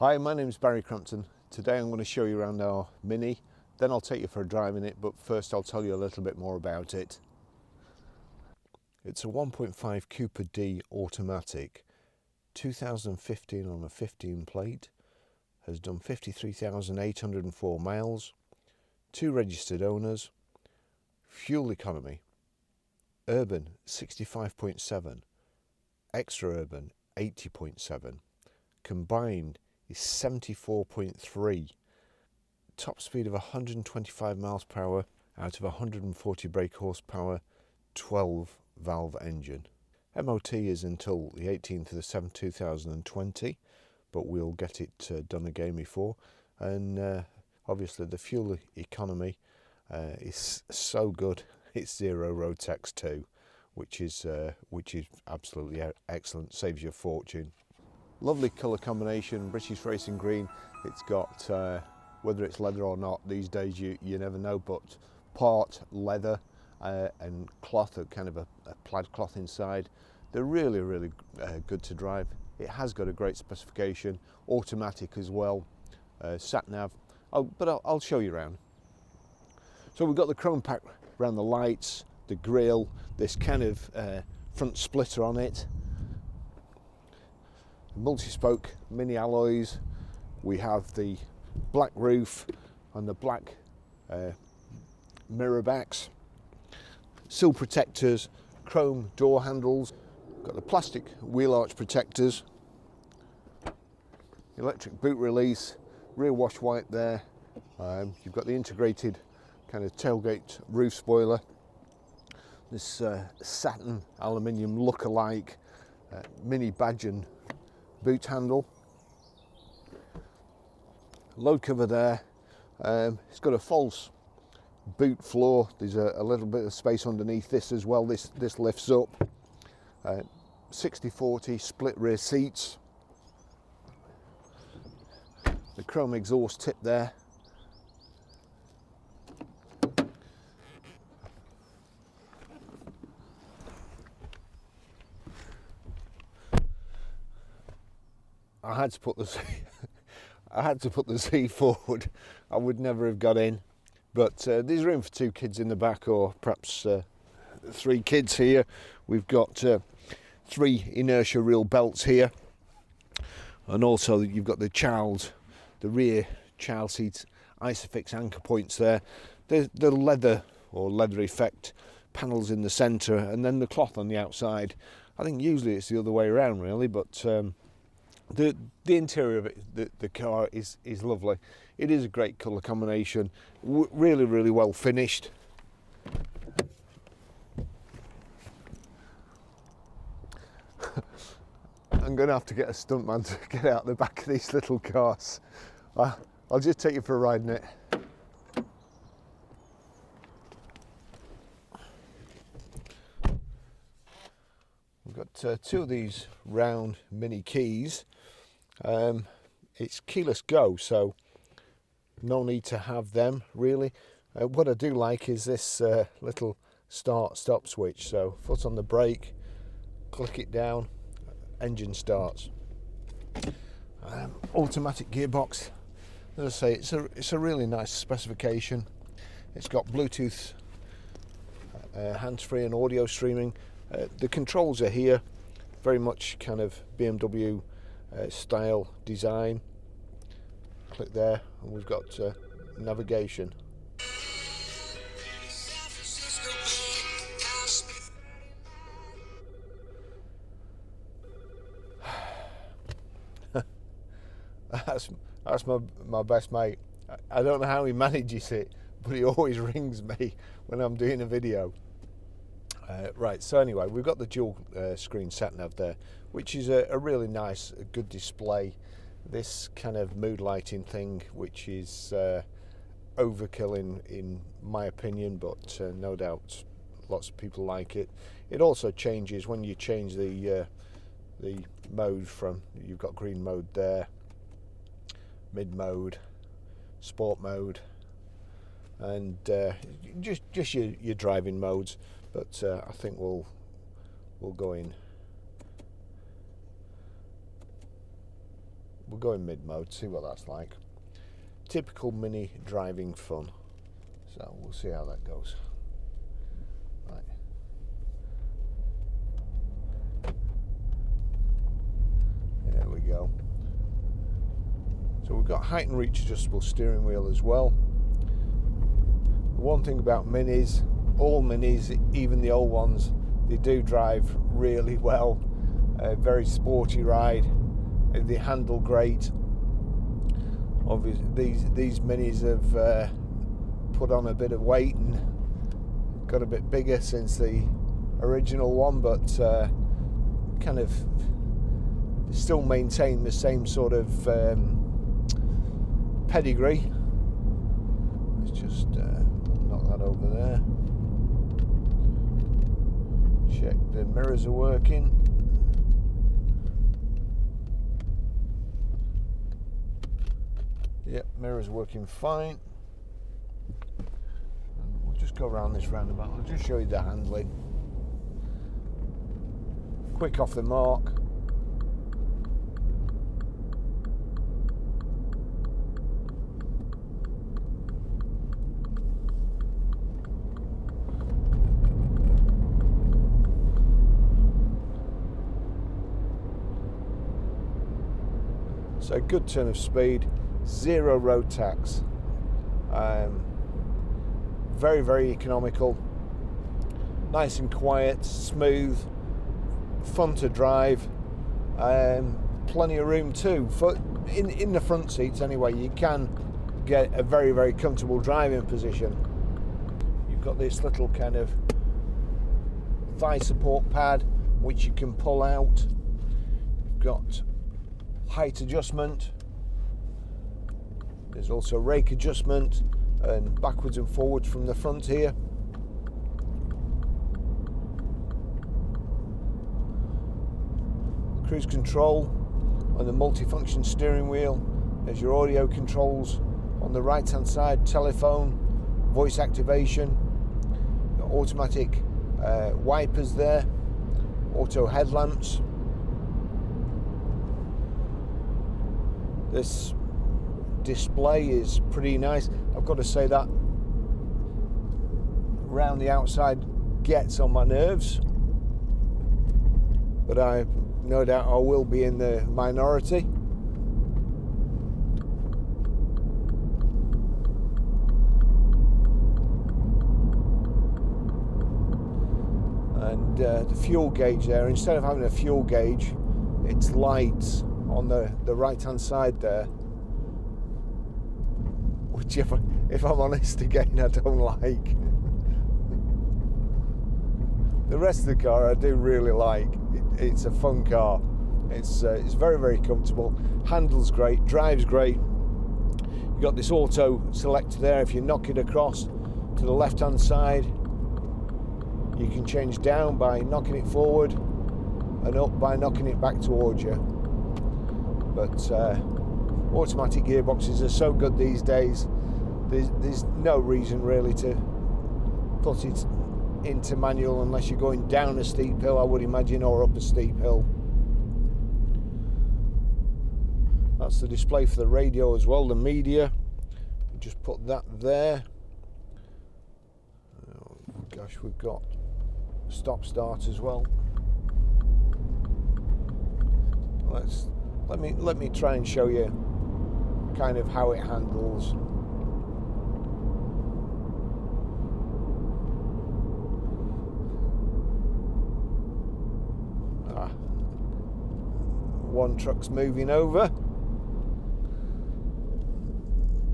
Hi, my name is Barry Crampton. Today I'm going to show you around our Mini, then I'll take you for a drive in it, but first I'll tell you a little bit more about it. It's a 1.5 Cooper D automatic, 2015 on a 15 plate, has done 53,804 miles, 2 registered owners, fuel economy, urban 65.7, extra urban 80.7, combined is 74.3, top speed of 125 miles per hour out of 140 brake horsepower, 12 valve engine. MOT is until the 18th of the 7th 2020, but we'll get it done again before. And obviously the fuel economy is so good, it's zero road tax too, which is absolutely excellent, saves you a fortune. Lovely colour combination, British Racing Green. It's got, whether it's leather or not, these days you never know, but part leather and cloth, a kind of a plaid cloth inside. They're really good to drive. It has got a great specification, automatic as well, sat nav. But I'll show you around. So we've got the chrome pack around the lights, the grille, this kind of front splitter on it. Multi-spoke mini alloys. We have the black roof and the black mirror backs, sill protectors, chrome door handles, got the plastic wheel arch protectors, electric boot release, rear wash wipe there. You've got the integrated kind of tailgate roof spoiler, this satin aluminium look-alike mini badge and boot handle, load cover there. It's got a false boot floor. There's a little bit of space underneath this as well. This lifts up. 60/40 split rear seats. The chrome exhaust tip there. I had to put the Z forward. I would never have got in, but there's room for 2 kids in the back, or perhaps 3 kids here. We've got 3 inertia reel belts here, and also you've got the rear child seat Isofix anchor points there. The leather or leather effect panels in the centre, and then the cloth on the outside. I think usually it's the other way around really, but the interior of it, the car is lovely. It is a great colour combination, really well finished. I'm going to have to get a stuntman to get out the back of these little cars. I'll just take you for a ride in it. We've got 2 of these round mini keys. It's keyless go, so no need to have them really. What I do like is this little start-stop switch. So foot on the brake, click it down, engine starts. Automatic gearbox. As I say, it's a really nice specification. It's got Bluetooth, hands-free and audio streaming. The controls are here, very much kind of BMW style design. Click there and we've got navigation. That's my best mate. I don't know how he manages it, but he always rings me when I'm doing a video. Right, so anyway, we've got the dual screen sat nav there, which is a really nice, good display. This kind of mood lighting thing, which is overkill in my opinion, but no doubt lots of people like it. It also changes when you change the mode from, you've got green mode there, mid mode, sport mode, and just your driving modes. But I think we'll go in we'll go in mid mode, see what that's like. Typical Mini driving fun. So we'll see how that goes. Right. There we go. So we've got height and reach adjustable steering wheel as well. The one thing about Minis, all Minis, even the old ones, they do drive really well. Very sporty ride. They handle great. Obviously, these Minis have put on a bit of weight and got a bit bigger since the original one, but kind of still maintain the same sort of pedigree. Let's just knock that over there. Check the mirrors are working. Yep, mirrors working fine. And we'll just go around this roundabout. I'll just show you the handling. Quick off the mark. So good turn of speed, 0 road tax. Very, very economical, nice and quiet, smooth, fun to drive. Plenty of room too. In the front seats anyway, you can get a very, very comfortable driving position. You've got this little kind of thigh support pad which you can pull out. You've got height adjustment. There's also rake adjustment and backwards and forwards from the front here. Cruise control on the multifunction steering wheel. There's your audio controls on the right hand side, telephone, voice activation, automatic wipers there, auto headlamps. This display is pretty nice. I've got to say that round the outside gets on my nerves, but I no doubt I will be in the minority. And the fuel gauge there, instead of having a fuel gauge, it's lights on the right hand side there, which if I'm honest again I don't like. The rest of the car I do really like. It's a fun car. It's very, very comfortable, handles great, drives great. You've got this auto select there. If you knock it across to the left hand side, you can change down by knocking it forward and up by knocking it back towards you. But automatic gearboxes are so good these days, there's no reason really to put it into manual unless you're going down a steep hill, I would imagine, or up a steep hill. That's the display for the radio as well, the media. Just put that there. Oh gosh, we've got stop start as well. Let me try and show you kind of how it handles. One truck's moving over.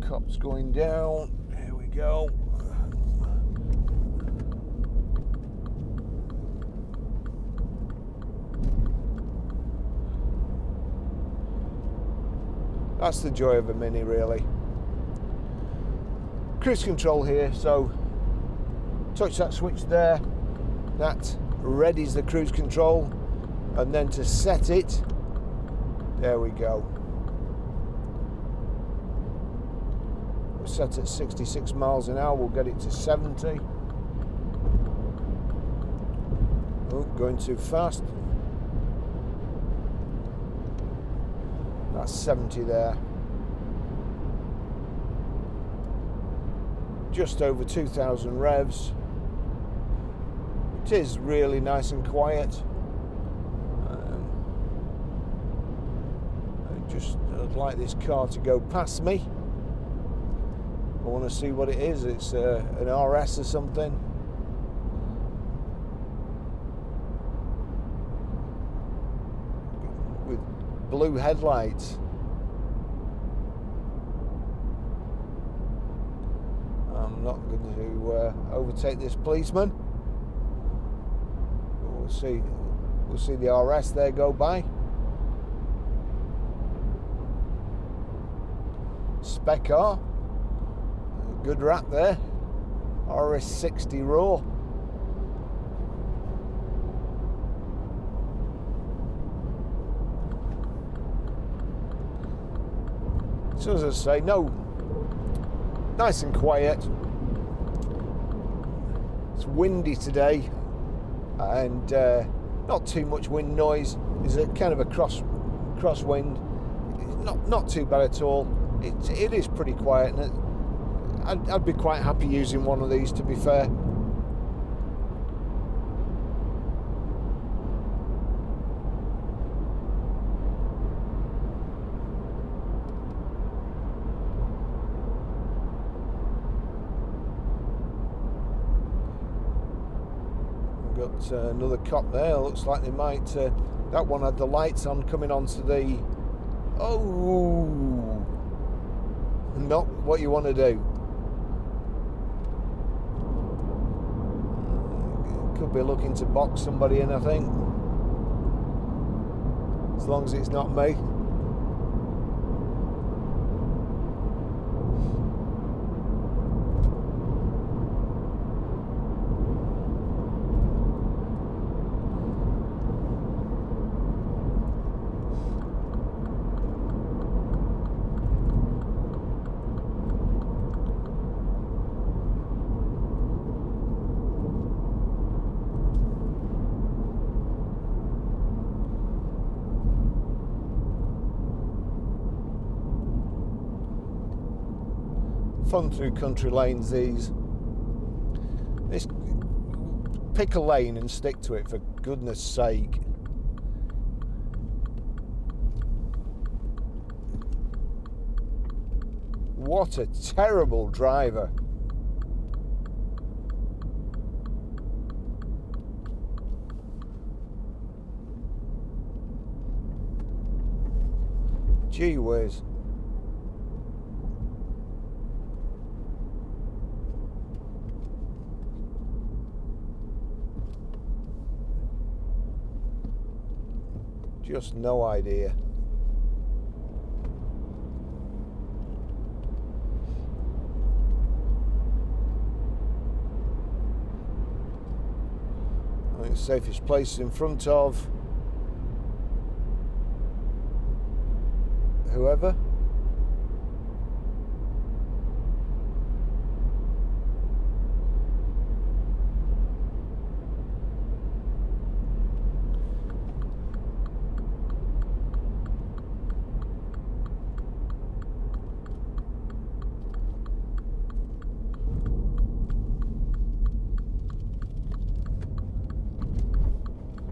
Cop's going down. Here we go. That's the joy of a Mini, really. Cruise control here, so touch that switch there. That readies the cruise control, and then to set it, there we go. We're set at 66 miles an hour, we'll get it to 70. Oh, going too fast. That's 70 there. Just over 2,000 revs. It is really nice and quiet. I'd like this car to go past me. I want to see what it is. It's an RS or something. With blue headlights. I'm not going to overtake this policeman. We'll see the RS there go by. Spec car. Good wrap there. RS60 raw. So as I say, no, nice and quiet. It's windy today, and not too much wind noise. There's a kind of a crosswind. Not too bad at all. It is pretty quiet, and I'd be quite happy using one of these, to be fair. We've got another cop there. Looks like they might. That one had the lights on coming onto the. Oh. Not what you want to do. Could be looking to box somebody in, I think. As long as it's not me. Fun through country lanes, these. Pick a lane and stick to it, for goodness sake. What a terrible driver. Gee whiz. Just no idea. I think the safest place is in front of whoever.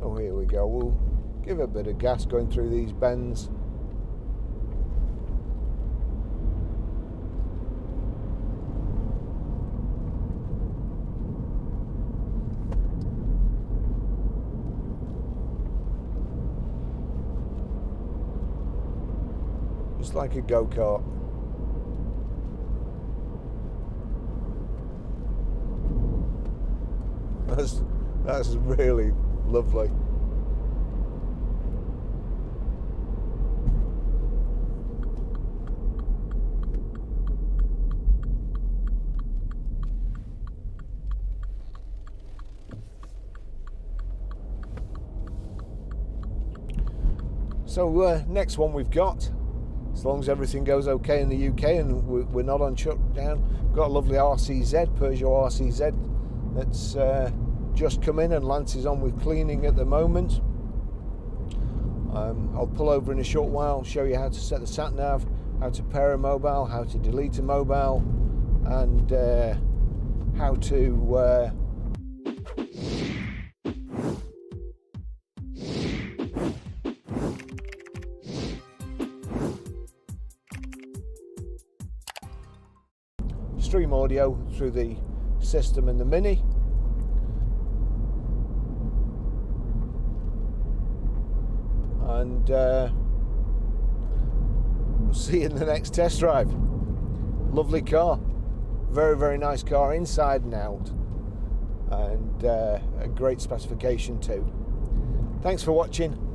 Oh, here we go. We'll give a bit of gas going through these bends. Just like a go-kart. That's really lovely. So next one we've got, as long as everything goes okay in the UK and we're not on shutdown, we've got a lovely RCZ, Peugeot RCZ, that's just come in, and Lance is on with cleaning at the moment. I'll pull over in a short while, show you how to set the sat nav, how to pair a mobile, how to delete a mobile, and how to stream audio through the system and the Mini. And we'll see you in the next test drive. Lovely car, very, very nice car inside and out, and a great specification too. Thanks for watching.